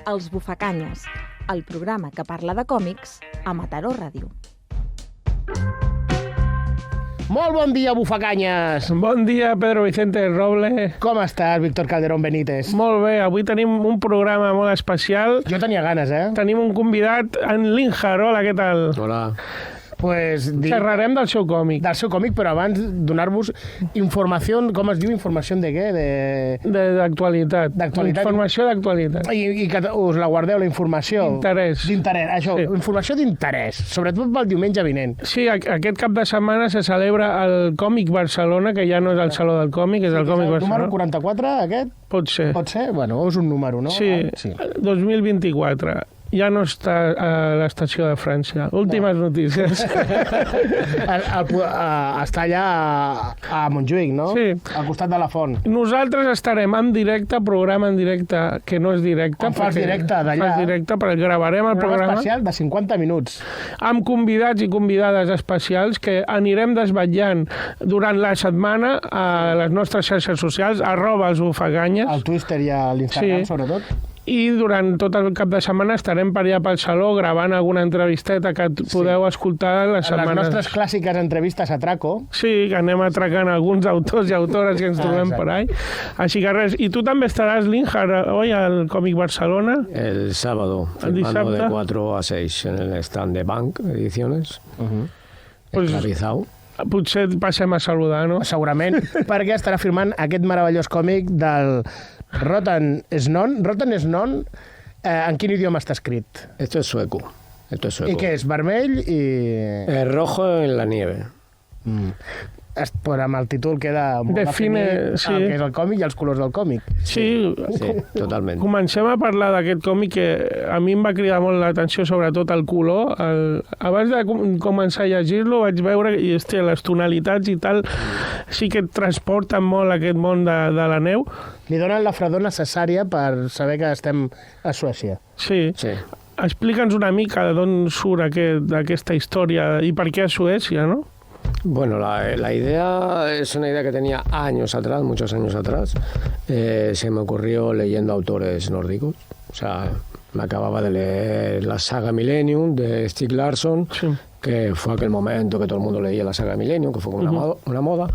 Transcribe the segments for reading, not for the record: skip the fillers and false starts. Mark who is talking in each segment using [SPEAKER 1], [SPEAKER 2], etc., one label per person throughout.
[SPEAKER 1] Els Bufacanyes, el programa que parla de còmics a Mataró Ràdio.
[SPEAKER 2] Molt bon dia, Bufacanyes!
[SPEAKER 3] Bon dia, Pedro Vicente Roble.
[SPEAKER 2] Com estàs, Víctor Calderón Benítez?
[SPEAKER 3] Molt bé, avui tenim un programa molt especial.
[SPEAKER 2] Jo tenia ganes,
[SPEAKER 3] Tenim un convidat, en Linhar. Hola, què tal?
[SPEAKER 4] Hola.
[SPEAKER 2] Pues,
[SPEAKER 3] xerrarem del seu còmic.
[SPEAKER 2] Del seu còmic, però abans donar-vos informació, com es diu, informació de què?
[SPEAKER 3] D'actualitat.
[SPEAKER 2] D'actualitat.
[SPEAKER 3] Informació d'actualitat.
[SPEAKER 2] I que us la guardeu, la informació.
[SPEAKER 3] D'interès.
[SPEAKER 2] D'interès, això, sí. Informació d'interès, sobretot pel diumenge vinent.
[SPEAKER 3] Sí, aquest cap de setmana se celebra el Còmic Barcelona, que ja no és el Saló del Còmic, és el Còmic Barcelona.
[SPEAKER 2] Número 44, aquest?
[SPEAKER 3] Pot ser.
[SPEAKER 2] Pot ser? Bueno, és un número, no?
[SPEAKER 3] Sí, 2024. Ja no està a l'estació de França. Últimes notícies.
[SPEAKER 2] Està allà a Montjuïc, no?
[SPEAKER 3] Sí.
[SPEAKER 2] Al costat de la font.
[SPEAKER 3] Nosaltres estarem en directe, programa en directe, que no és directe.
[SPEAKER 2] En fas directe d'allà.
[SPEAKER 3] Fas directe, perquè gravarem el programa.
[SPEAKER 2] Especial de 50 minuts.
[SPEAKER 3] Amb convidats i convidades especials que anirem desvetllant durant la setmana a les nostres xarxes socials, @elsbufaganyes.
[SPEAKER 2] Al Twitter i a l'Instagram,
[SPEAKER 3] Sí.
[SPEAKER 2] sobretot.
[SPEAKER 3] I durant tot el cap de setmana estarem per allà pel Saló gravant alguna entrevisteta que podeu escoltar les setmanes.
[SPEAKER 2] Les nostres clàssiques entrevistes a Traco.
[SPEAKER 3] Sí, que anem atracant alguns autors i autores que ens trobem per ahí. Així que res. I tu també estaràs, Linhar, hoy al Còmic Barcelona?
[SPEAKER 4] El sábado, firmando de 4 a 6 en el stand de Bank Ediciones. Esclavizado.
[SPEAKER 3] Potser passem a saludar, no?
[SPEAKER 2] Segurament, perquè estarà firmant aquest meravellós còmic del Rotten Snon. Rotten Snon, en quin idioma està escrit?
[SPEAKER 4] Esto es sueco.
[SPEAKER 2] I què és? Vermell i...
[SPEAKER 4] El rojo en la nieve.
[SPEAKER 2] Però amb el títol queda molt definit
[SPEAKER 3] sí.
[SPEAKER 2] el que és el còmic i els colors del còmic.
[SPEAKER 3] Sí,
[SPEAKER 4] totalment.
[SPEAKER 3] Comencem a parlar d'aquest còmic que a mi em va cridar molt l'atenció, sobretot el color. Abans de començar a llegir-lo vaig veure i les tonalitats i tal sí que et transporten molt aquest món de la neu.
[SPEAKER 2] Li donen la fredor necessària per saber que estem a Suècia.
[SPEAKER 3] Sí. Explica'ns una mica d'on surt aquesta història i per què a Suècia, no?
[SPEAKER 4] Bueno, la idea es una idea que tenía años atrás, muchos años atrás. Se me ocurrió leyendo autores nórdicos. O sea, me acababa de leer la saga Millennium de Stieg Larsson, sí, que fue aquel momento que todo el mundo leía la saga Millennium, que fue como una moda.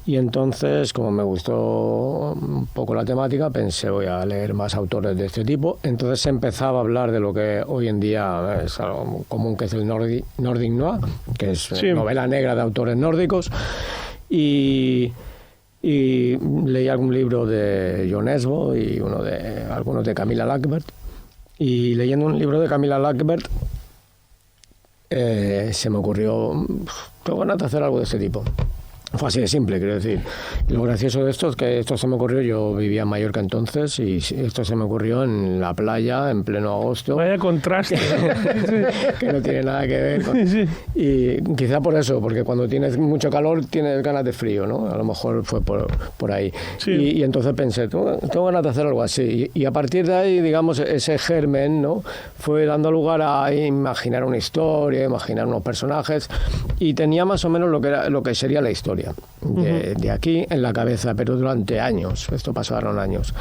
[SPEAKER 4] Y entonces, como me gustó un poco la temática, pensé, voy a leer más autores de este tipo. Entonces se empezaba a hablar de lo que hoy en día es algo común, que es el Nordic Noir, que es novela negra de autores nórdicos. Y leí algún libro de Jon Esbo y algunos de Camilla Lackberg. Y leyendo un libro de Camilla Lackberg, se me ocurrió, tengo ganas de hacer algo de este tipo. Fue así de simple, quiero decir. Y lo gracioso de esto es que esto se me ocurrió, yo vivía en Mallorca entonces, y esto se me ocurrió en la playa, en pleno agosto.
[SPEAKER 3] Vaya contraste.
[SPEAKER 4] Que no tiene nada que ver con... Sí. Y quizá por eso, porque cuando tienes mucho calor tienes ganas de frío, ¿no? A lo mejor fue por ahí. Sí. Y entonces pensé, tengo ganas de hacer algo así. Y a partir de ahí, digamos, ese germen, ¿no?, fue dando lugar a imaginar una historia, imaginar unos personajes, y tenía más o menos lo que sería la historia. De aquí en la cabeza, pero durante años. Esto pasaron años.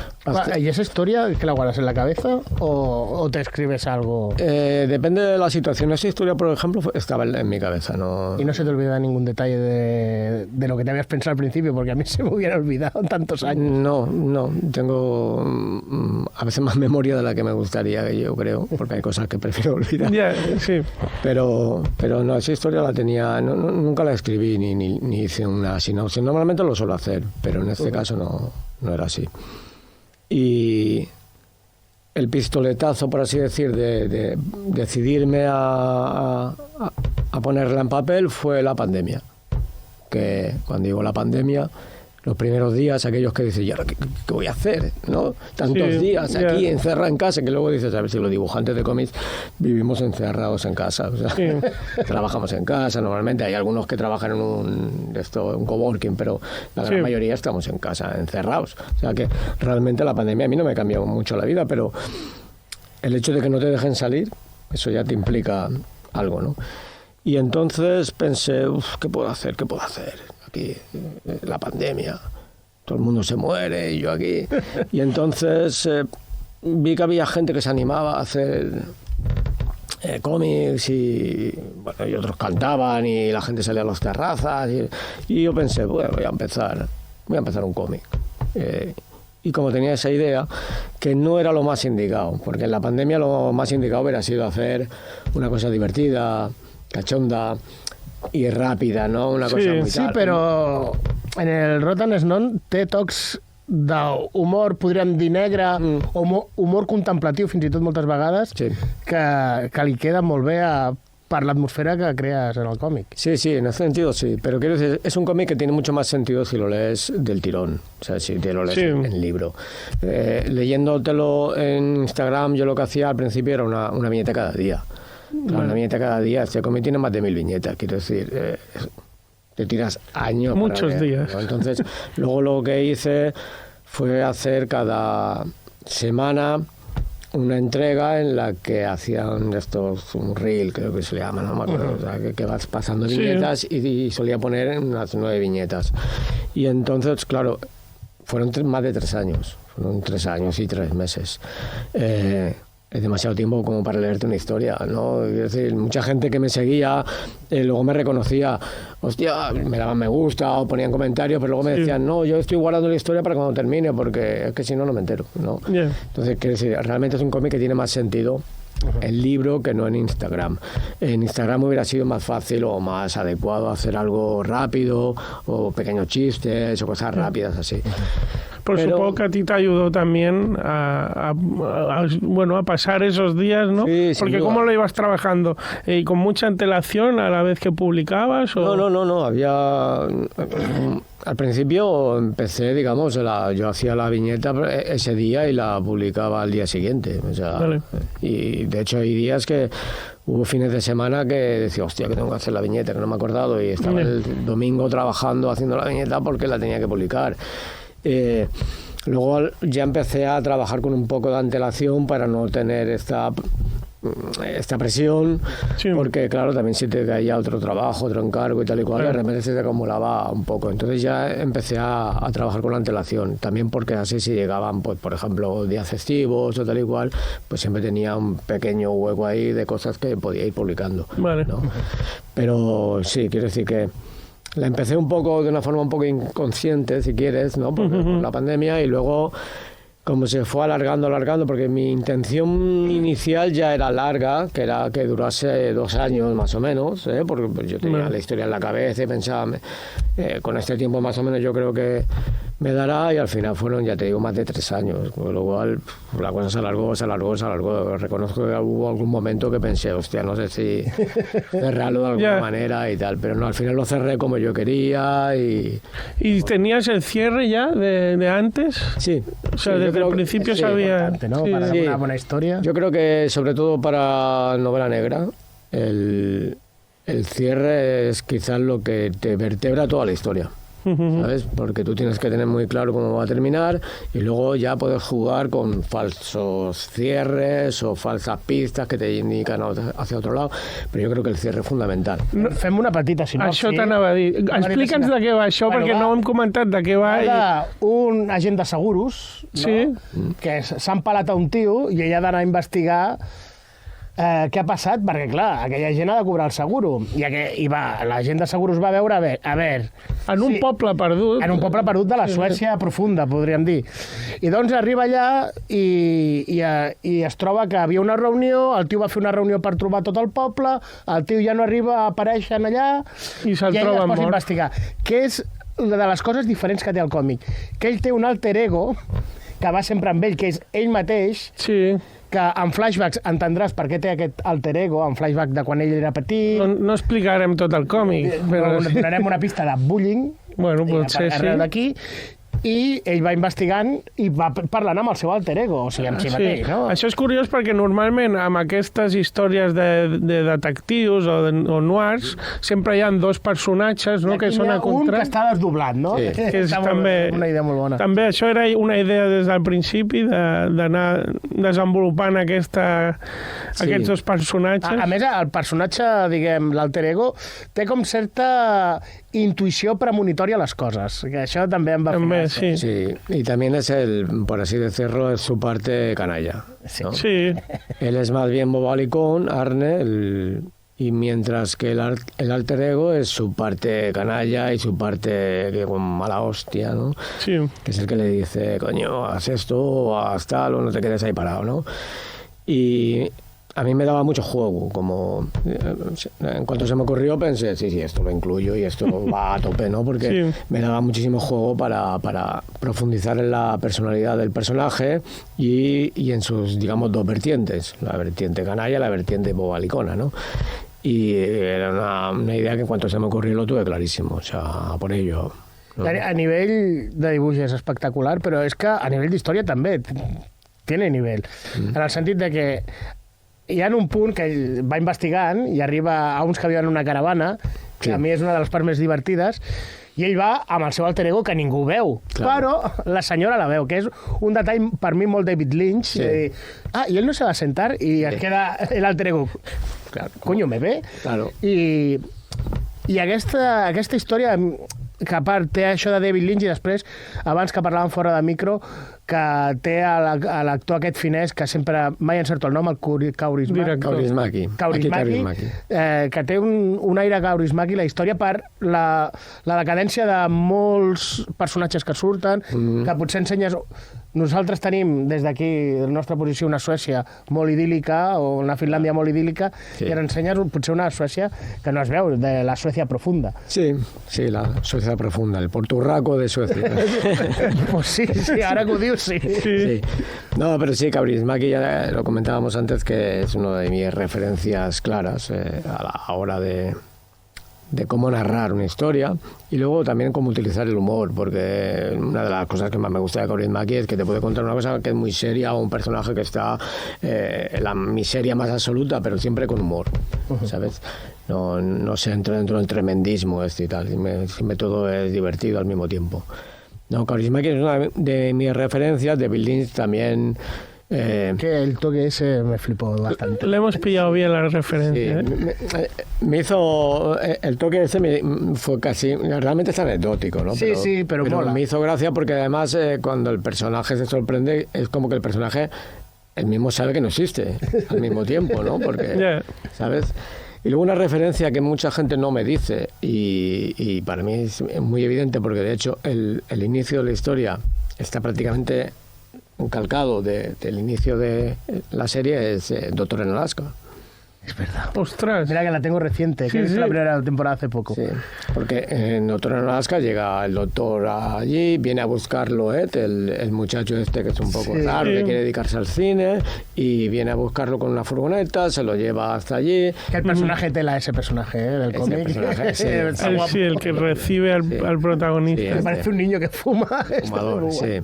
[SPEAKER 2] ¿Y esa historia que la guardas en la cabeza o te escribes algo?
[SPEAKER 4] Depende de la situación. Esa historia, por ejemplo, estaba en mi cabeza. ¿No?
[SPEAKER 2] ¿Y no se te olvida ningún detalle de lo que te habías pensado al principio? Porque a mí se me hubiera olvidado en tantos años.
[SPEAKER 4] No. Tengo a veces más memoria de la que me gustaría, yo creo, porque hay cosas que prefiero olvidar.
[SPEAKER 3] Sí.
[SPEAKER 4] Pero no, esa historia la tenía... nunca la escribí ni hice una sinopsis. Normalmente lo suelo hacer, pero en este caso no era así. Y el pistoletazo, por así decir, de decidirme a ponerla en papel fue la pandemia. Que cuando digo la pandemia, los primeros días, aquellos que dicen, ¿y ahora qué voy a hacer? ¿No? Tantos días aquí encerrado en casa, que luego dices, a ver si los dibujantes de cómics vivimos encerrados en casa. O sea, trabajamos en casa, normalmente hay algunos que trabajan en un coworking, pero la gran mayoría estamos en casa, encerrados. O sea que realmente la pandemia a mí no me cambió mucho la vida, pero el hecho de que no te dejen salir, eso ya te implica algo, ¿no? Y entonces pensé, ¿qué puedo hacer? Aquí, la pandemia, todo el mundo se muere y yo aquí. Y entonces vi que había gente que se animaba a hacer cómics y otros cantaban y la gente salía a las terrazas y yo pensé, bueno, voy a empezar un cómic. Y como tenía esa idea, que no era lo más indicado, porque en la pandemia lo más indicado hubiera sido hacer una cosa divertida, cachonda y rápida, ¿no? Una cosa muy
[SPEAKER 2] Sí, però en el Rotten Snon té tocs d'humor, podríem dir negre, o humor contemplatiu, fins i tot moltes vegades,
[SPEAKER 4] Sí.
[SPEAKER 2] que li queda molt bé per l'atmosfera que crees en el còmic.
[SPEAKER 4] Sí, en ese sentido sí, pero quiero decir, es un cómic que tiene mucho más sentido si lo lees del tirón, o sea, si te lo lees en libro. Leyéndotelo en Instagram, yo lo que hacía al principio era una viñeta cada día. Claro, una viñeta cada día, este cómic tiene más de 1000 viñetas, quiero decir, te tiras años.
[SPEAKER 3] Muchos días.
[SPEAKER 4] ¿no? Entonces, luego lo que hice fue hacer cada semana una entrega en la que hacían un reel, creo que se le llama, no me acuerdo, o sea, que vas pasando viñetas y solía poner unas 9 viñetas. Y entonces, claro, fueron más de 3 años, fueron 3 años y 3 meses. Es demasiado tiempo como para leerte una historia, ¿no? Es decir, mucha gente que me seguía luego me reconocía, hostia, me daban me gusta o ponían comentarios, pero luego me decían, no, yo estoy guardando la historia para cuando termine, porque es que si no, no me entero, ¿no?
[SPEAKER 3] Yeah.
[SPEAKER 4] Entonces, quiero decir, realmente es un cómic que tiene más sentido en libro que no en Instagram. En Instagram hubiera sido más fácil o más adecuado hacer algo rápido o pequeños chistes o cosas rápidas así.
[SPEAKER 3] Pero supongo que a ti te ayudó también a pasar esos días, ¿no?
[SPEAKER 4] Sí,
[SPEAKER 3] porque ¿cómo lo ibas trabajando? ¿Y con mucha antelación a la vez que publicabas? ¿O?
[SPEAKER 4] No, había... Al principio empecé, digamos, yo hacía la viñeta ese día y la publicaba al día siguiente. O sea,
[SPEAKER 3] vale.
[SPEAKER 4] Y de hecho hay días que hubo fines de semana que decía, hostia, que tengo que hacer la viñeta, que no me he acordado, y estaba el domingo trabajando haciendo la viñeta porque la tenía que publicar. Luego ya empecé a trabajar con un poco de antelación para no tener esta presión, porque claro, también si te caía otro trabajo, otro encargo y tal y cual, de repente se te acumulaba un poco. Entonces ya empecé a trabajar con la antelación, también porque así si llegaban, pues por ejemplo, días festivos o tal y cual, pues siempre tenía un pequeño hueco ahí de cosas que podía ir publicando.
[SPEAKER 3] Vale.
[SPEAKER 4] ¿no? Pero sí, quiero decir que la empecé un poco de una forma un poco inconsciente, si quieres, ¿no? Por la pandemia, y luego como se fue alargando, porque mi intención inicial ya era larga, que era que durase 2 años más o menos, porque pues, yo tenía la historia en la cabeza y pensaba, con este tiempo más o menos yo creo que me dará, y al final fueron, ya te digo, más de 3 años, con lo cual la cosa se alargó. Reconozco que hubo algún momento que pensé, hostia, no sé si cerrarlo de alguna manera y tal, pero no, al final lo cerré como yo quería. ¿Y
[SPEAKER 3] tenías el cierre ya de antes?
[SPEAKER 4] Sí.
[SPEAKER 3] O sea, desde el principio sabía...
[SPEAKER 2] ¿no? Para una buena historia.
[SPEAKER 4] Yo creo que, sobre todo para novela negra, el cierre es quizás lo que te vertebra toda la historia. ¿Sabes? Porque tú tienes que tener muy claro cómo va a terminar y luego ya puedes jugar con falsos cierres o falsas pistas que te indican hacia otro lado, però jo crec que el cierre és fundamental.
[SPEAKER 2] Fem una petita sinopsi.
[SPEAKER 3] Això t'anava a dir. Explica'ns de què va això, perquè no hem comentat de què va.
[SPEAKER 2] Un agent de seguros, no? Que s'ha empalat a un tio i ella ha d'anar a investigar què ha passat, perquè, clar, aquella gent ha de cobrar el seguro. I la gent de seguros va veure, a veure...
[SPEAKER 3] En un poble perdut.
[SPEAKER 2] En un poble perdut de la Suècia profunda, podríem dir. I doncs arriba allà i es troba que havia una reunió, el tio va fer una reunió per trobar tot el poble, el tio ja no arriba a aparèixer allà
[SPEAKER 3] i ella es
[SPEAKER 2] posa a investigar. Que és una de les coses diferents que té el còmic. Que ell té un alter ego que va sempre amb ell, que és ell mateix, que en flashbacks entendràs per què té aquest alter ego, en flashback de quan ell era petit...
[SPEAKER 3] No explicarem tot el còmic.
[SPEAKER 2] Però donarem una pista de bullying,
[SPEAKER 3] bueno, potser
[SPEAKER 2] arreu d'aquí, i ell va investigant i va parlant amb el seu alter ego, o sigui, amb si mateix, no?
[SPEAKER 3] Això és curiós perquè normalment amb aquestes històries de detectius o noirs sempre hi ha 2 personatges, no?, que són a contrast.
[SPEAKER 2] Un que està desdoblat, no?
[SPEAKER 3] Sí. Que és també
[SPEAKER 2] una idea molt bona.
[SPEAKER 3] També això era una idea des del principi d'anar desenvolupant aquests 2 personatges.
[SPEAKER 2] A més, el personatge, diguem, l'alter ego, té com certa intuïció premonitòria a les coses, que això també em va fer gràcia.
[SPEAKER 3] Sí.
[SPEAKER 4] Sí, y también es por así decirlo, es su parte canalla, ¿no?
[SPEAKER 3] Sí.
[SPEAKER 4] Él es más bien bobalicón, Arne, y mientras que el alter ego es su parte canalla y su parte que con mala hostia, ¿no?
[SPEAKER 3] Sí.
[SPEAKER 4] Que es el que le dice, coño, haz esto, o haz tal, o no te quedes ahí parado, ¿no? Y a mí me daba mucho juego, como en cuanto se me ocurrió pensé, sí, esto lo incluyo y esto va a tope, ¿no? Porque
[SPEAKER 3] Sí.
[SPEAKER 4] me daba muchísimo juego para profundizar en la personalidad del personaje y en sus, digamos, dos vertientes, la vertiente canalla y la vertiente bobalicona, ¿no? Y era una idea que en cuanto se me ocurrió lo tuve clarísimo, o sea, por ello. ¿no?
[SPEAKER 2] A nivell de dibuix és espectacular, però és que a nivell d'història també tiene nivell. En el sentit de que hi ha un punt que ell va investigant i arriba a uns que viuen en una caravana, que a mi és una de les parts més divertides, i ell va amb el seu alter ego que ningú veu, però la senyora la veu, que és un detall per mi molt David Lynch. I ell no se va sentar i es queda el alter ego. Coño, me ve?
[SPEAKER 4] Claro.
[SPEAKER 2] I aquesta història, que a part té això de David Lynch, i després, abans que parlàvem fora de micro, que té l'actor aquest finès, que sempre mai encerto el nom, el
[SPEAKER 4] Kaurismäki.
[SPEAKER 2] Que té un aire Kaurismäki, la història, per la decadència de molts personatges que surten, que potser ensenyes... Nosaltres tenim, des d'aquí, la nostra posició, una Suècia molt idíl·lica, o una Finlàndia molt idíl·lica, i ara ensenyes potser una Suècia que no es veu, de la Suècia profunda.
[SPEAKER 4] Sí, la Suecia profunda, el Porturraco de Suecia.
[SPEAKER 2] Pues sí, ahora que ho dius, sí.
[SPEAKER 4] No, pero sí, Kaurismäki, ya lo comentábamos antes, que es una de mis referencias claras a la hora de cómo narrar una historia y luego también cómo utilizar el humor, porque una de las cosas que más me gusta de Kaurismäki es que te puede contar una cosa que es muy seria o un personaje que está en la miseria más absoluta, pero siempre con humor, ¿sabes? No se entra dentro del tremendismo y tal, siempre todo es divertido al mismo tiempo. No, Kaurismäki es una de mis referencias, de Bill Lynch también.
[SPEAKER 2] Que el toque ese me flipó bastante.
[SPEAKER 3] Le hemos pillado bien la referencia.
[SPEAKER 4] Me hizo... El toque ese fue casi... Realmente es anecdótico, ¿no?
[SPEAKER 2] Pero mola.
[SPEAKER 4] Me hizo gracia porque además cuando el personaje se sorprende es como que el personaje él mismo sabe que no existe al mismo tiempo, ¿no? Porque, ¿sabes? Y luego una referencia que mucha gente no me dice y para mí es muy evidente porque de hecho el inicio de la historia está prácticamente calcado del inicio de la serie, es Doctor en Alaska.
[SPEAKER 2] Es verdad.
[SPEAKER 3] Ostras.
[SPEAKER 2] Mira que la tengo reciente, que es la primera temporada hace poco.
[SPEAKER 4] Sí, porque en Doctor en Alaska llega el doctor allí, viene a buscarlo el muchacho este que es un poco raro, que quiere dedicarse al cine, y viene a buscarlo con una furgoneta, se lo lleva hasta allí.
[SPEAKER 2] Que el personaje tela ese personaje, del cómic.
[SPEAKER 3] Sí, el que recibe al protagonista.
[SPEAKER 2] Me parece un niño que fuma.
[SPEAKER 4] Fumador, sí.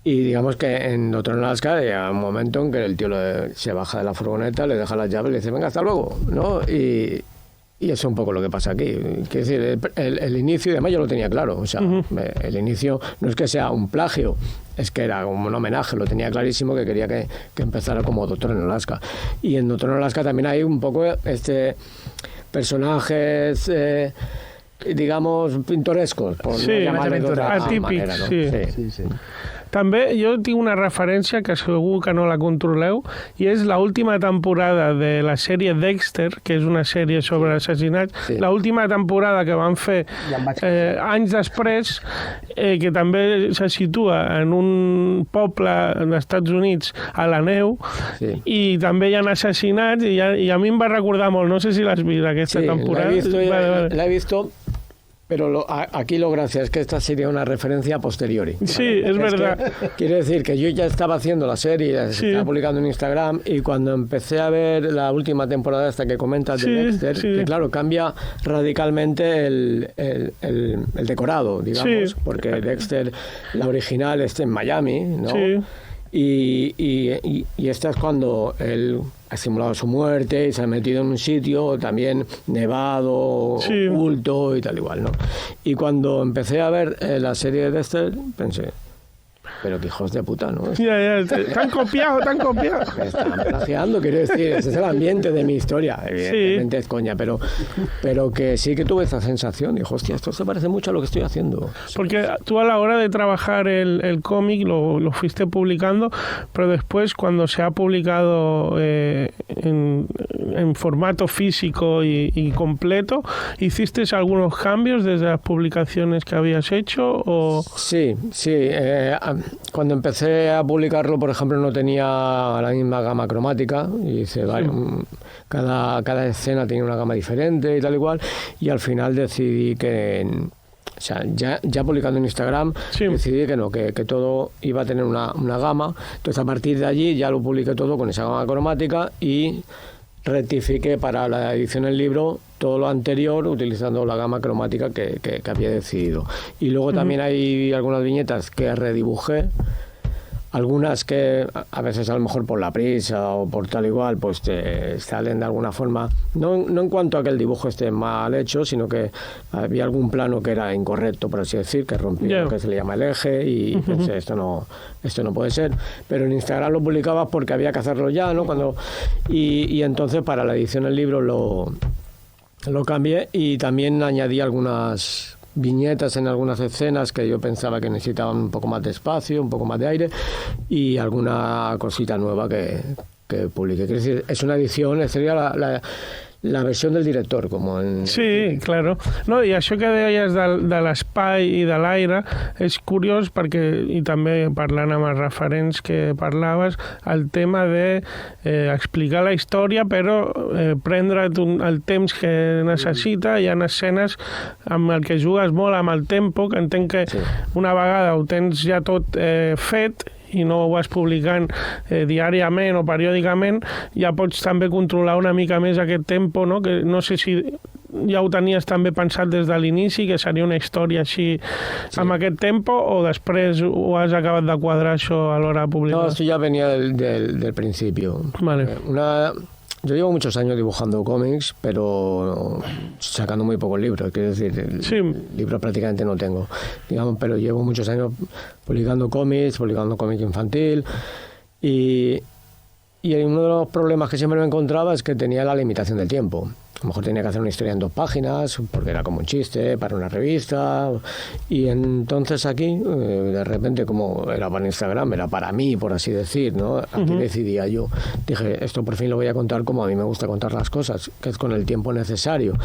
[SPEAKER 4] Y digamos que en Doctor en Alaska llega un momento en que el tío se baja de la furgoneta, le deja las llaves y le dice, venga, hasta luego, ¿no? Y eso es un poco lo que pasa aquí. Quiero decir, el inicio, y además yo lo tenía claro, o sea, el inicio no es que sea un plagio, es que era como un homenaje, lo tenía clarísimo que quería que empezara como Doctor en Alaska. Y en Doctor en Alaska también hay un poco personajes... digamos, pintorescos, por no llamarle de otra manera, ¿no?
[SPEAKER 3] Sí. També jo tinc una referència que segur que no la controleu i és l'última temporada de la sèrie Dexter, que és una sèrie sobre assassinats. L'última temporada que van fer anys després, que també se situa en un poble dels Estats Units a la neu i també hi ha assassinats i a mi em va recordar molt, no sé si l'has vist aquesta temporada.
[SPEAKER 4] La he visto. Pero aquí lo gracia es que esta sería una referencia a posteriori.
[SPEAKER 3] Sí, es verdad.
[SPEAKER 4] Quiere decir que yo ya estaba haciendo la serie, se estaba publicando en Instagram, y cuando empecé a ver la última temporada esta que comentas de Dexter, que claro, cambia radicalmente el decorado, digamos, porque Dexter, la original, está en Miami, ¿no?
[SPEAKER 3] Sí.
[SPEAKER 4] Y esta es cuando él ha simulado su muerte y se ha metido en un sitio también nevado, oculto y tal igual, ¿no? Y cuando empecé a ver la serie de Dexter, pensé, pero que hijos de puta, ¿no?
[SPEAKER 3] Ya, t'han copiado.
[SPEAKER 4] Me están plagiando, quiero decir, ese es el ambiente de mi historia, evidentemente es coña, pero que sí que tuve esa sensación, dijo, hostia, esto se parece mucho a lo que estoy haciendo.
[SPEAKER 3] Porque tú a la hora de trabajar el cómic lo fuiste publicando, pero después cuando se ha publicado en formato físico y completo, ¿hiciste algunos cambios desde las publicaciones que habías hecho? O...
[SPEAKER 4] Sí. Cuando empecé a publicarlo, por ejemplo, no tenía la misma gama cromática, y hice cada escena tenía una gama diferente y tal igual, y al final decidí que... O sea, ya publicando en Instagram, decidí que no, que todo iba a tener una gama. Entonces, a partir de allí ya lo publiqué todo con esa gama cromática y rectifiqué para la edición del libro todo lo anterior utilizando la gama cromática que había decidido. Y luego también hay algunas viñetas que redibujé, algunas que a veces a lo mejor por la prisa o por tal igual pues te salen de alguna forma, no en cuanto a que el dibujo esté mal hecho, sino que había algún plano que era incorrecto, por así decir, que rompía lo que se le llama el eje y pensé, esto no puede ser, pero en Instagram lo publicaba porque había que hacerlo ya, ¿no? Y entonces para la edición del libro lo cambié y también añadí algunas viñetas en algunas escenas que yo pensaba que necesitaban un poco más de espacio, un poco más de aire y alguna cosita nueva que publiqué. Quiero decir, es una edición, sería la versió del director, com en...
[SPEAKER 3] Sí, claro. No, i això que deies de l'espai i de l'aire és curiós perquè, i també parlant amb els referents que parlaves, el tema de explicar la història però prendre't el temps que necessita. Hi ha escenes amb el que jugues molt amb el tempo, que entenc que una vegada ho tens ja tot fet i no ho vas publicant diàriament o periòdicament, ja pots també controlar una mica més aquest tempo, no? Que no sé si ja ho tenies també pensat des de l'inici, que seria una història així amb aquest tempo, o després ho has acabat de quadrar això a l'hora de publicar?
[SPEAKER 4] No, esto ya venía del principio.
[SPEAKER 3] Vale.
[SPEAKER 4] Yo llevo muchos años dibujando cómics, pero sacando muy pocos libros. Quiero decir, libros prácticamente no tengo, digamos, pero llevo muchos años publicando cómic infantil. Y uno de los problemas que siempre me encontraba es que tenía la limitación del tiempo. A lo mejor tenía que hacer una historia en 2 páginas, porque era como un chiste para una revista. Y entonces aquí, de repente, como era para Instagram, era para mí, por así decir, ¿no? Aquí decidía yo. Dije, esto por fin lo voy a contar como a mí me gusta contar las cosas, que es con el tiempo necesario.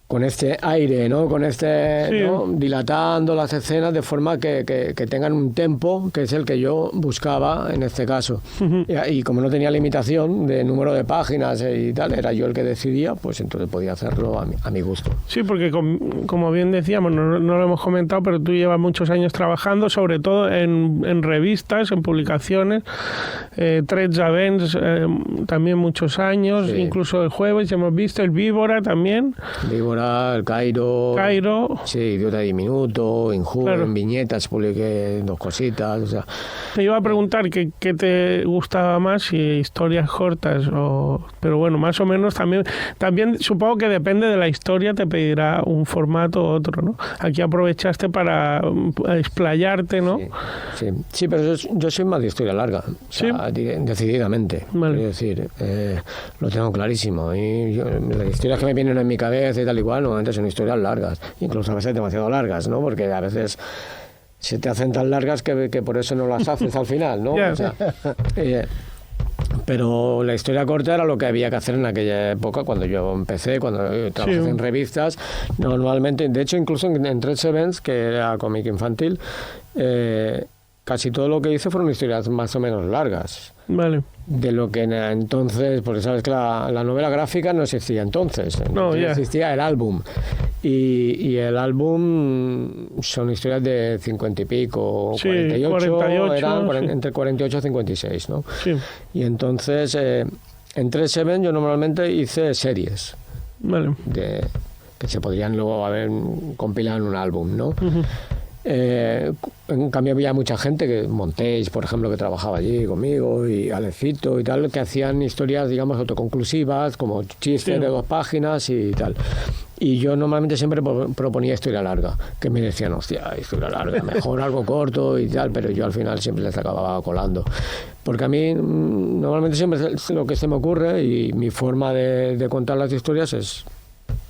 [SPEAKER 4] Con este aire, ¿no? Con ¿no? Dilatando las escenas de forma que tengan un tempo, que es el que yo buscaba en este caso. Y como no tenía limitación de número de páginas y tal, era yo el que decidía, pues entonces podía hacerlo a mi gusto.
[SPEAKER 3] Sí, porque como bien decíamos, no lo hemos comentado, pero tú llevas muchos años trabajando, sobre todo en revistas, en publicaciones, 13 Events, también muchos años, incluso el jueves hemos visto el Víbora también.
[SPEAKER 4] Víbora, el Cairo. Sí, Idiota Diminuto, Injuven, en viñetas publiqué 2 cositas. O sea.
[SPEAKER 3] Te iba a preguntar qué te gustaba más, si historias cortas o... Pero bueno, más o menos también supongo que depende de la historia, te pedirá un formato u otro, ¿no? Aquí aprovechaste para explayarte, ¿no?
[SPEAKER 4] Sí, pero yo soy más de historia larga, o sea, decididamente.
[SPEAKER 3] Vale.
[SPEAKER 4] Quiero decir, lo tengo clarísimo. Y las historias que me vienen en mi cabeza y tal igual, normalmente son historias largas, incluso a veces demasiado largas, ¿no? Porque a veces se te hacen tan largas que por eso no las haces al final, ¿no? O sea, pero la historia corta era lo que había que hacer en aquella época, cuando yo empecé, cuando trabajé en revistas. Normalmente, de hecho, incluso en 13 Events, que era cómic infantil, casi todo lo que hice fueron historias más o menos largas.
[SPEAKER 3] Vale.
[SPEAKER 4] De lo que entonces, porque sabes que la novela gráfica no existía entonces. Existía el álbum. Y el álbum son historias de 50 y pico, 48 eran entre 48 y 56, ¿no? Sí. Y entonces, en 13 Events yo normalmente hice series.
[SPEAKER 3] Vale.
[SPEAKER 4] Que se podrían luego haber compilado en un álbum, ¿no? En cambio había mucha gente, que Montéis, por ejemplo, que trabajaba allí conmigo, y Alecito y tal, que hacían historias, digamos, autoconclusivas, como chistes de 2 páginas y tal. Y yo normalmente siempre proponía historia larga, que me decían, hostia, historia larga, mejor algo corto y tal, pero yo al final siempre les acababa colando. Porque a mí normalmente siempre es lo que se me ocurre y mi forma de contar las historias es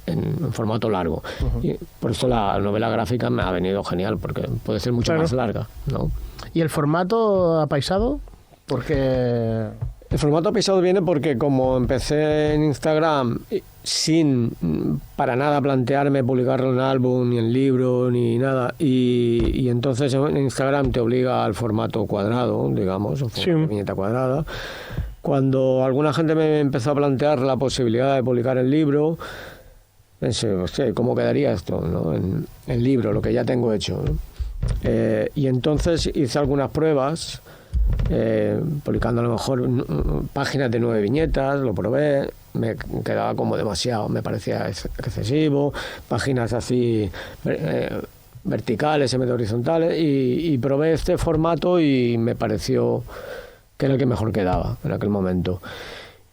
[SPEAKER 4] en formato largo. Y por eso la novela gráfica me ha venido genial, porque puede ser mucho más larga, ¿no?
[SPEAKER 2] ¿Y el formato apaisado? Porque...
[SPEAKER 4] El formato apaisado viene porque como empecé en Instagram sin para nada plantearme publicarlo en álbum, ni en libro, ni nada, y entonces en Instagram te obliga al formato cuadrado, digamos, o viñeta cuadrada. Cuando alguna gente me empezó a plantear la posibilidad de publicar el libro, pensé, hostia, ¿cómo quedaría esto, ¿no? En libro, lo que ya tengo hecho, ¿no? Y entonces hice algunas pruebas, publicando a lo mejor páginas de 9 viñetas, lo probé, me quedaba como demasiado, me parecía excesivo, páginas así verticales, semi-horizontales, y probé este formato y me pareció que era el que mejor quedaba en aquel momento.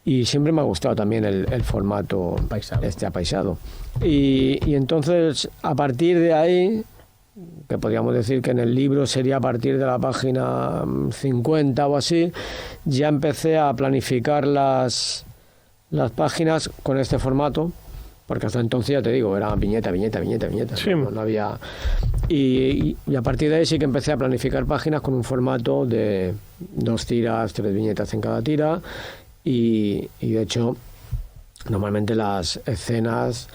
[SPEAKER 4] Y siempre me ha gustado también el formato apaisado. Y entonces, a partir de ahí, que podríamos decir que en el libro sería a partir de la página 50 o así, ya empecé a planificar las páginas con este formato, porque hasta entonces, ya te digo, era viñeta.
[SPEAKER 3] Sí.
[SPEAKER 4] No había... Y a partir de ahí sí que empecé a planificar páginas con un formato de 2 tiras, 3 viñetas en cada tira, y de hecho, normalmente las escenas...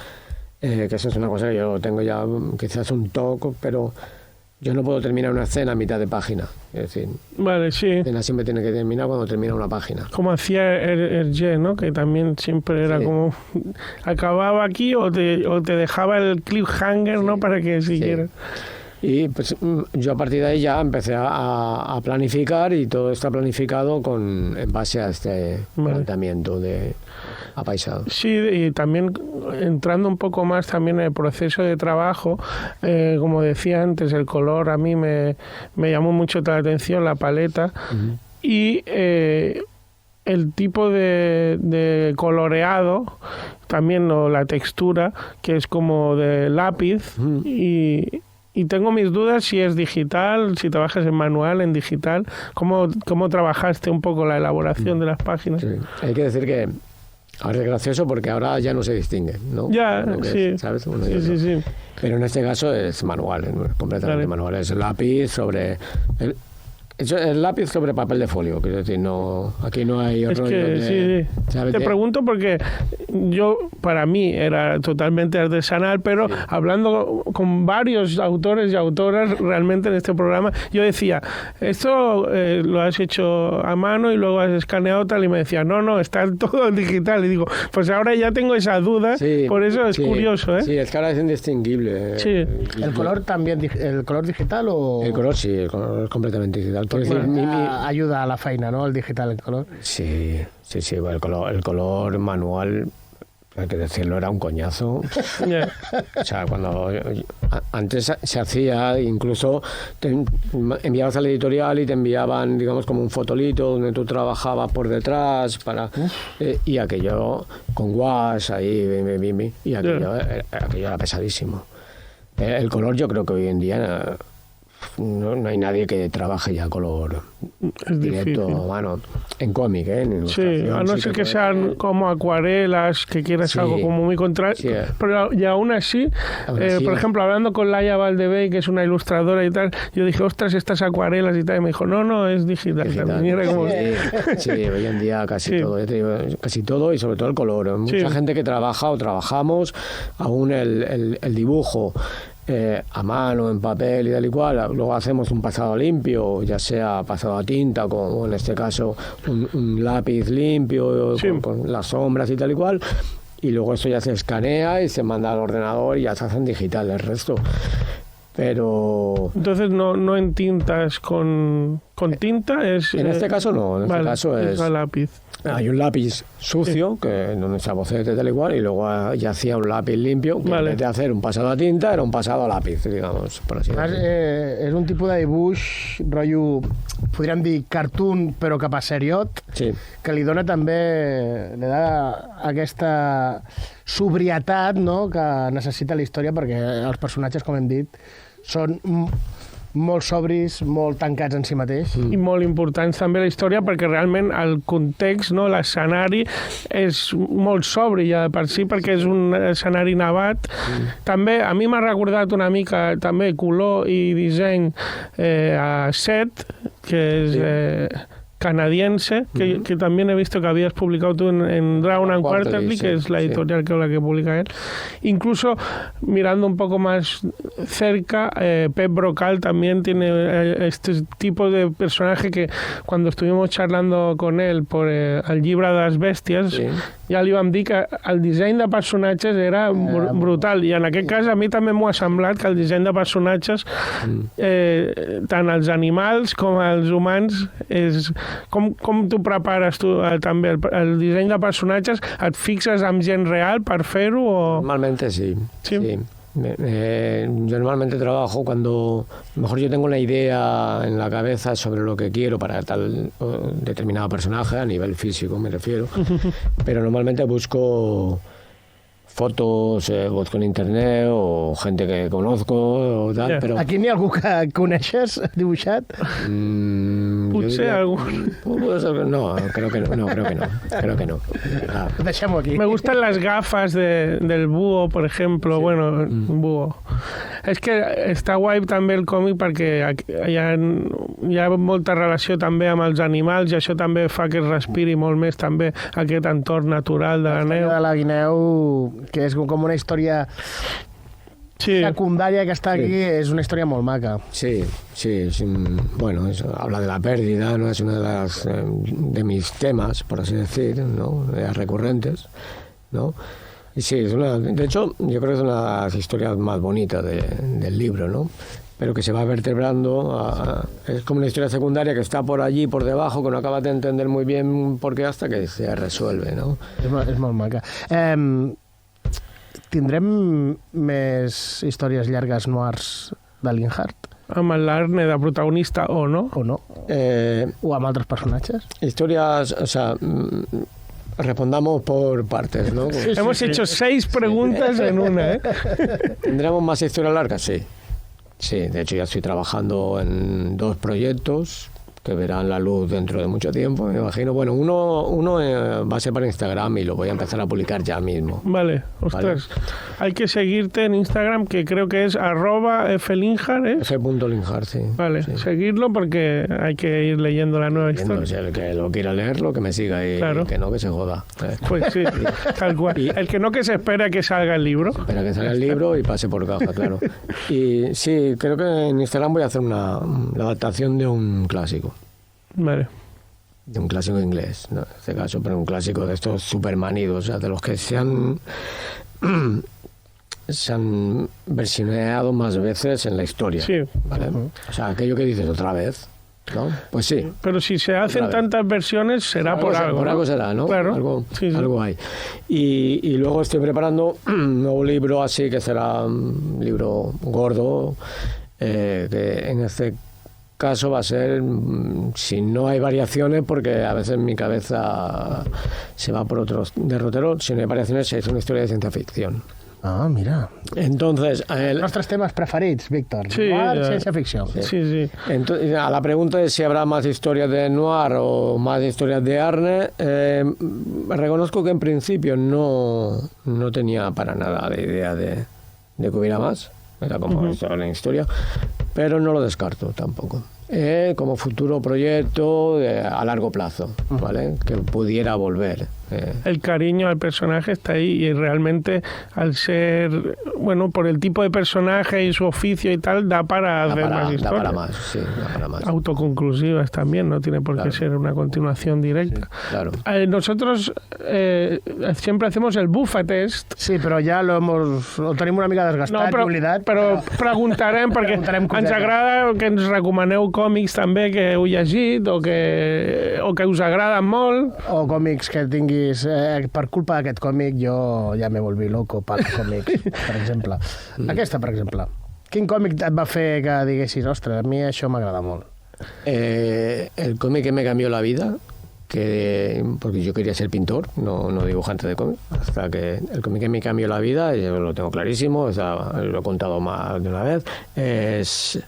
[SPEAKER 4] que eso es una cosa que yo tengo ya quizás un toque, pero yo no puedo terminar una escena a mitad de página. Es decir,
[SPEAKER 3] vale, sí.
[SPEAKER 4] La escena siempre tiene que terminar cuando termina una página.
[SPEAKER 3] Como hacía Hergé, ¿no? Que también siempre era como... Acababa aquí o te dejaba el cliffhanger, ¿no? Para que siguiera.
[SPEAKER 4] Y pues yo a partir de ahí ya empecé a planificar, y todo está planificado en base a este planteamiento de apaisado.
[SPEAKER 3] Sí, y también entrando un poco más también en el proceso de trabajo, como decía antes, el color a mí me llamó mucho la atención, la paleta, y el tipo de coloreado, también la textura, que es como de lápiz, y tengo mis dudas si es digital, si trabajas en manual, en digital. ¿Cómo trabajaste un poco la elaboración de las páginas?
[SPEAKER 4] Sí. Hay que decir que ahora es gracioso porque ahora ya no se distingue, ¿no?
[SPEAKER 3] Ya, sí.
[SPEAKER 4] ¿Sabes?
[SPEAKER 3] Sí.
[SPEAKER 4] Pero en este caso es manual, completamente manual. Es lápiz sobre... El lápiz sobre papel de folio, quiero decir, no, aquí no hay rollo de... ¿sabes?
[SPEAKER 3] Te pregunto porque para mí era totalmente artesanal, pero hablando con varios autores y autoras realmente en este programa, yo decía, esto lo has hecho a mano y luego has escaneado tal, y me decía, no, está todo en digital. Y digo, pues ahora ya tengo esa duda, por eso es curioso, ¿eh?
[SPEAKER 4] Sí, es que ahora es indistinguible.
[SPEAKER 3] Sí.
[SPEAKER 2] ¿El color también, el color digital o...?
[SPEAKER 4] El color sí, el color es completamente digital.
[SPEAKER 2] Ayuda a la feina, ¿no? El digital, el color.
[SPEAKER 4] Sí, el color manual, hay que decirlo, era un coñazo. O sea, cuando antes se hacía, incluso te enviabas al editorial y te enviaban, digamos, como un fotolito donde tú trabajabas por detrás y aquello con wash ahí, y aquello era pesadísimo. El color, yo creo que hoy en día no hay nadie que trabaje ya color directo, bueno, en cómic,
[SPEAKER 3] sí, a no ser que sean como acuarelas, que quieras algo como muy contrario, pero y aún así, por ejemplo, hablando con Laia Valdebey, que es una ilustradora y tal, yo dije, ostras, estas acuarelas y tal, y me dijo, no, es digital. También era como...
[SPEAKER 4] sí, hoy en día casi todo, casi todo, y sobre todo el color. Mucha gente que trabaja o trabajamos aún el dibujo a mano, en papel y tal y cual, luego hacemos un pasado limpio, ya sea pasado a tinta, como en este caso un lápiz limpio con las sombras y tal y cual, y luego eso ya se escanea y se manda al ordenador y ya se hacen digital el resto. Pero...
[SPEAKER 3] Entonces no entintas con tinta, es...
[SPEAKER 4] En este caso no, en este caso es
[SPEAKER 3] lápiz.
[SPEAKER 4] Hay un lápiz sucio, que donde se abocete tal igual, y luego ya hacía un lápiz limpio, que en vez de hacer un pasado a tinta, era un pasado a lápiz, digamos, por así decirlo.
[SPEAKER 2] És un tipus de dibuix, rotllo, podríem dir cartoon, però cap a seriot,
[SPEAKER 4] Sí.
[SPEAKER 2] que li dona també aquesta sobrietat, no?, que necessita la història, perquè els personatges, com hem dit, són molt sobris, molt tancats en si mateix.
[SPEAKER 3] I molt importants també la història, perquè realment el context, no, l'escenari, és molt sobri ja per si, perquè és un escenari nevat. També, a mi m'ha recordat una mica també color i disseny a Set, que és canadiense, que también he visto que habías publicado tú en Drown and Quarterly, que es la editorial con la que publica él. Incluso, mirando un poco más cerca, Pep Brocal también tiene este tipo de personaje que cuando estuvimos charlando con él por el llibre de les bèsties, ja li vam dir que el disseny de personatges era brutal, i en aquest cas a mi també m'ho ha semblat que el disseny de personatges, tant els animals com els humans, és... Com tu prepares tu també el disseny de personatges? Et fixes amb gent real per fer-ho? O...
[SPEAKER 4] Normalmente sí. ¿Sí? Yo normalmente trabajo cuando mejor yo tengo una idea en la cabeza sobre lo que quiero para tal determinado personaje, a nivel físico me refiero, pero normalmente busco fotos, busco en internet o gente que conozco o tal, però...
[SPEAKER 2] Aquí n'hi ha algú que coneixes dibuixat?
[SPEAKER 3] Potser algú.
[SPEAKER 4] No, creo que no. Ah.
[SPEAKER 2] Deixem-ho aquí.
[SPEAKER 3] Me gustan las gafas del búho, por ejemplo. Sí. Bueno, búho. És que està guai també el còmic perquè hi ha molta relació també amb els animals i això també fa que es respiri molt més també aquest entorn natural de la neu.
[SPEAKER 2] De la guineu, que és com una història secundària que està aquí, és una història molt maca.
[SPEAKER 4] Sí, bueno, habla de la pérdida, ¿no? Es uno de mis temas, por así decir, ¿no? Recurrentes, ¿no? Y sí, de hecho, yo creo que es una de las historias más bonitas del libro, ¿no? Pero que se va vertebrando, es como una historia secundaria que está por allí, por debajo, que no acabas de entender muy bien por qué hasta que se resuelve, ¿no?
[SPEAKER 2] És molt maca. Tindrem més històries llargues noirs de Linhart?
[SPEAKER 3] Amb l'Arne de protagonista o no?
[SPEAKER 2] O no. O amb altres personatges?
[SPEAKER 4] Historias, o sea... Respondamos por partes, ¿no?
[SPEAKER 3] Sí, hemos hecho 6 preguntas en una, ¿eh?
[SPEAKER 4] ¿Tendremos más historias largas? Sí. Sí, de hecho ya estoy trabajando en 2 proyectos que verán la luz dentro de mucho tiempo, me imagino. Bueno, uno va a ser para Instagram y lo voy a empezar a publicar ya mismo.
[SPEAKER 3] Vale, ostras. ¿Vale? Hay que seguirte en Instagram, que creo que es @flinhart, ¿eh?
[SPEAKER 4] f.linhart, sí.
[SPEAKER 3] Vale, sí. Seguirlo porque hay que ir leyendo la nueva historia.
[SPEAKER 4] O sea, el que lo quiera leerlo, que me siga, y el que no, que se joda.
[SPEAKER 3] Pues sí, tal cual. Y el que no, que se espera que salga el libro.
[SPEAKER 4] Espera que salga el libro y pase por caja, claro. Y sí, creo que en Instagram voy a hacer la adaptación de un clásico.
[SPEAKER 3] Vale.
[SPEAKER 4] De un clásico inglés, ¿no? En este caso, pero un clásico de estos supermanidos, o sea, de los que se han versioneado más veces en la historia. Sí. ¿Vale? O sea, aquello que dices otra vez, ¿no? Pues sí.
[SPEAKER 3] Pero si se hacen tantas versiones, será por algo.
[SPEAKER 4] Por algo será, ¿no?
[SPEAKER 3] Claro.
[SPEAKER 4] Algo hay. Y luego estoy preparando un nuevo libro así, que será un libro gordo, que en este caso va a ser, si no hay variaciones, porque a veces mi cabeza se va por otros derroteros, si no hay variaciones es una historia de ciencia ficción.
[SPEAKER 2] Ah, mira.
[SPEAKER 4] Entonces,
[SPEAKER 2] els nostres temes preferits, Víctor.
[SPEAKER 3] Sí,
[SPEAKER 2] noir, ciència ficció.
[SPEAKER 3] Sí.
[SPEAKER 4] Entonces, a la pregunta de si habrá más historias de noir o más historias de Arne, reconozco que en principio no tenía para nada la idea de que hubiera más. Era como una historia, pero no lo descarto tampoco. Como futuro proyecto a largo plazo, ¿vale? Que pudiera volver.
[SPEAKER 3] El cariño al personaje está ahí y realmente al ser, bueno, por el tipo de personaje y su oficio y tal, da para hacer más historias.
[SPEAKER 4] Da para más, sí, da para más.
[SPEAKER 3] Autoconclusivas también, no tiene por qué ser una continuación directa.
[SPEAKER 4] Sí, claro.
[SPEAKER 3] Nosotros siempre hacemos el Buffa Test.
[SPEAKER 2] Sí, però ja lo tenim una mica desgastat i oblidat.
[SPEAKER 3] Però preguntarem, perquè ens agrada que ens recomaneu còmics també que heu llegit o que us agraden molt.
[SPEAKER 2] O còmics que tinguis... per culpa d'aquest còmic jo ja me volví loco per còmics, per exemple. Aquesta, per exemple. Quin còmic et va fer que diguessis, ostres, a mi això m'agrada molt?
[SPEAKER 4] El cómic que me cambió la vida porque yo quería ser pintor, no dibujante de cómic, hasta que el cómic que me cambió la vida, yo lo tengo clarísimo, o sea, lo he contado más de una vez, es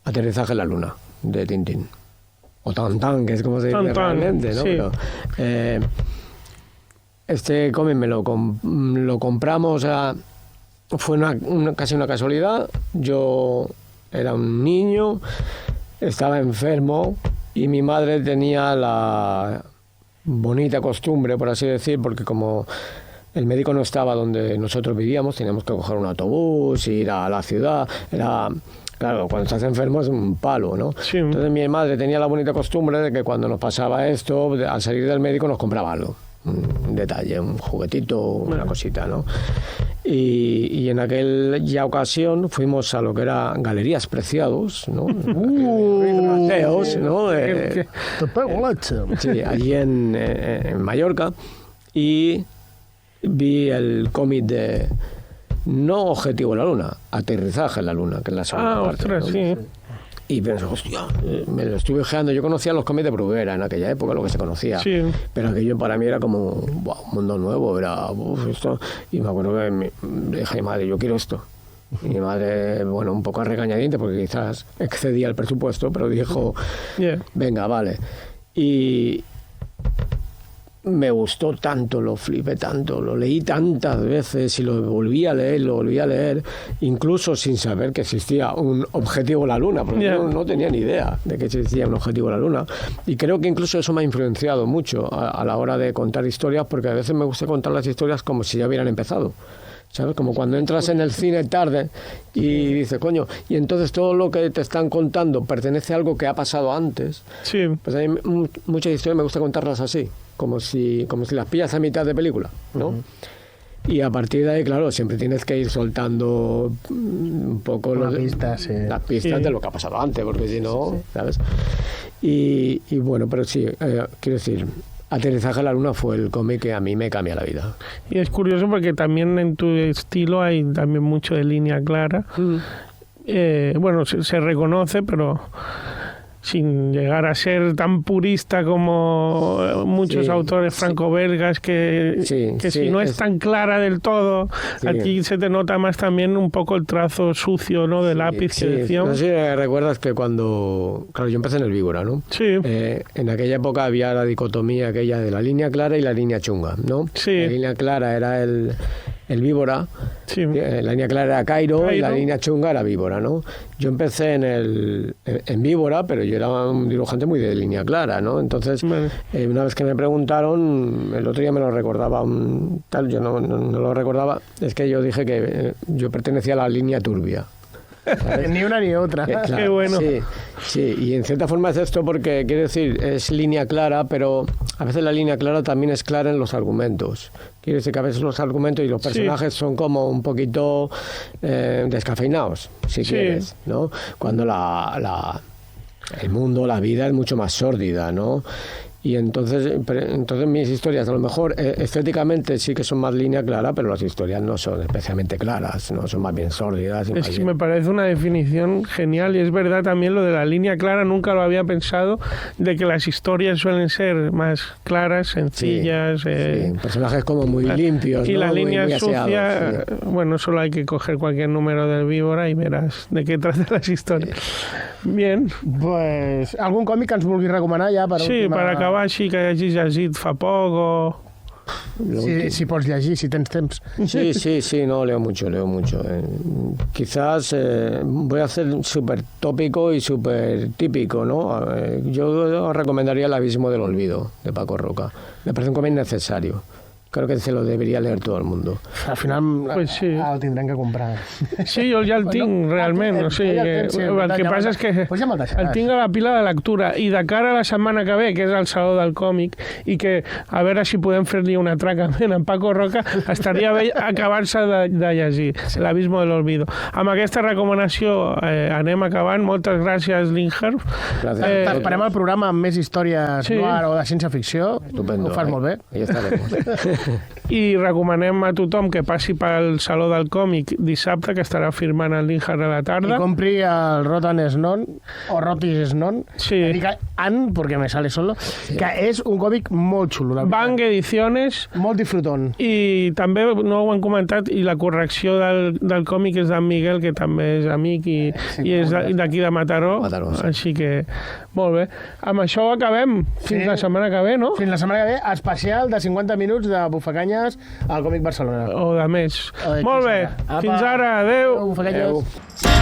[SPEAKER 4] Aterrizaje en la Luna, de Tintín. O Tan, que es como se dice realmente, ¿no?
[SPEAKER 3] Sí.
[SPEAKER 4] Pero, este cómic me lo compramos, fue casi una casualidad. Yo era un niño, estaba enfermo y mi madre tenía la bonita costumbre, por así decir, porque como el médico no estaba donde nosotros vivíamos, teníamos que coger un autobús, ir a la ciudad, claro, cuando estás enfermo es un palo, ¿no?
[SPEAKER 3] Sí.
[SPEAKER 4] Entonces mi madre tenía la bonita costumbre de que cuando nos pasaba esto, al salir del médico nos compraba algo. Un detalle, un juguetito, una cosita, ¿no? Y en aquella ocasión fuimos a lo que era Galerías Preciados, ¿no? Museos, ¿no?
[SPEAKER 2] Te pego leche.
[SPEAKER 4] Sí, allí en Mallorca, y vi el cómic de no Objetivo en la Luna, Aterrizaje en la Luna, que es la segunda parte.
[SPEAKER 3] Ostras,
[SPEAKER 4] ¿no?
[SPEAKER 3] sí.
[SPEAKER 4] Y pienso, hostia, me lo estuve ojeando. Yo conocía los cómics de Bruguera en aquella época, lo que se conocía.
[SPEAKER 3] Sí.
[SPEAKER 4] Pero aquello para mí era como un mundo nuevo. Era esto. Y me acuerdo que le dije a mi madre, yo quiero esto. Y mi madre, bueno, un poco a regañadiente, porque quizás excedía el presupuesto, pero dijo, venga, vale. Y me gustó tanto, lo flipé tanto, lo leí tantas veces y lo volví a leer, incluso sin saber que existía un objetivo en la Luna, porque yo no tenía ni idea de que existía un objetivo en la Luna. Y creo que incluso eso me ha influenciado mucho a la hora de contar historias, porque a veces me gusta contar las historias como si ya hubieran empezado. ¿Sabes? Como cuando entras en el cine tarde y dices, coño, y entonces todo lo que te están contando pertenece a algo que ha pasado antes.
[SPEAKER 3] Sí.
[SPEAKER 4] Pues a mí muchas historias me gusta contarlas así, como si las pillas a mitad de película, ¿no? Y a partir de ahí, claro, siempre tienes que ir soltando un poco las pistas de lo que ha pasado antes, porque si no, ¿sabes? Y bueno, pero sí, quiero decir, Aterrizaje a la Luna fue el cómic que a mí me cambia la vida.
[SPEAKER 3] Y es curioso porque también en tu estilo hay también mucho de línea clara. Bueno, se reconoce, pero sin llegar a ser tan purista como muchos autores franco-belgas que si no es tan clara del todo, aquí se te nota más también un poco el trazo sucio, ¿no? De lápiz que decíamos.
[SPEAKER 4] No sé si recuerdas que cuando... Claro, yo empecé en el Víbora, ¿no?
[SPEAKER 3] Sí.
[SPEAKER 4] En aquella época había la dicotomía aquella de la línea clara y la línea chunga, ¿no?
[SPEAKER 3] Sí.
[SPEAKER 4] La línea clara era el Víbora, la línea clara era Cairo y la línea chunga era Víbora, ¿no? Yo empecé en Víbora, pero yo era un dibujante muy de línea clara, ¿no? Entonces, una vez que me preguntaron, el otro día me lo recordaba yo no lo recordaba, es que yo dije que yo pertenecía a la línea turbia. ¿Sabes?
[SPEAKER 2] Ni una ni otra.
[SPEAKER 4] Claro,
[SPEAKER 3] qué bueno.
[SPEAKER 4] Sí, y en cierta forma es esto porque, quiero decir, es línea clara, pero a veces la línea clara también es clara en los argumentos. Quiero decir que a veces los argumentos y los personajes son como un poquito descafeinados, si quieres, ¿no? Cuando el mundo, la vida es mucho más sórdida, ¿no? Y entonces mis historias a lo mejor estéticamente sí que son más línea clara, pero las historias no son especialmente claras, no son más bien sórdidas.
[SPEAKER 3] Es que me parece una definición genial y es verdad también lo de la línea clara, nunca lo había pensado, de que las historias suelen ser más claras, sencillas.
[SPEAKER 4] Personajes como muy limpios.
[SPEAKER 3] Y
[SPEAKER 4] ¿no?
[SPEAKER 3] la línea
[SPEAKER 4] muy
[SPEAKER 3] sucia,
[SPEAKER 4] aseados,
[SPEAKER 3] bueno, solo hay que coger cualquier número del Víbora y verás de qué tratan las historias. Bien.
[SPEAKER 2] Pues, algun còmic que ens vulguis recomanar ja per
[SPEAKER 3] Sí, per acabar així, que hagis llegit fa poc o...
[SPEAKER 2] Si pots llegir, si tens temps.
[SPEAKER 4] Sí, no, leo mucho. Quizás voy a hacer súper tópico y súper típico, ¿no? Yo os recomendaría El abismo del olvido, de Paco Roca. Me parece un cómic necesario. Creo que se lo deberia leer tot el món.
[SPEAKER 2] Al final
[SPEAKER 3] pues sí.
[SPEAKER 2] El tindrem que comprar.
[SPEAKER 3] Sí, jo ja el tinc, realment. O sigui, el que passa és que el tinc a la pila de lectura i de cara a la setmana que ve, que és el Saló del Còmic, i que a veure si podem fer-li un atracament a Paco Roca, estaria bé acabar-se de llegir L'abismo de l'olvido. Amb aquesta recomanació anem acabant. Moltes gràcies, Linhart.
[SPEAKER 2] Parem el programa amb més històries noir o de ciència-ficció.
[SPEAKER 4] Estupendo.
[SPEAKER 2] Ho fas molt bé.
[SPEAKER 4] Ja estarem.
[SPEAKER 3] I recomanem a tothom que passi pel Saló del Còmic dissabte, que estarà firmant el Níjar a la tarda.
[SPEAKER 2] I compri el Rotan Snon, o Rotis Snon,
[SPEAKER 3] Sí.
[SPEAKER 2] dic An, porque me sale solo, que és un còmic molt xulo. la veritat.
[SPEAKER 3] Bang Ediciones,
[SPEAKER 2] Molt disfrutón.
[SPEAKER 3] i també, no ho han comentat, i la correcció del còmic és d'en Miguel, que també és amic i és d'aquí de Mataró.
[SPEAKER 4] Mataró, sí.
[SPEAKER 3] Així que, molt bé. Amb això acabem. Fins la setmana que ve, no?
[SPEAKER 2] Fins la setmana que ve, especial de 50 minuts de Bufacanyes al Còmic Barcelona.
[SPEAKER 3] O de més.
[SPEAKER 2] O de
[SPEAKER 3] Molt bé.
[SPEAKER 2] Apa.
[SPEAKER 3] Fins ara. Adéu.
[SPEAKER 2] Bufacanyes.
[SPEAKER 4] Adéu.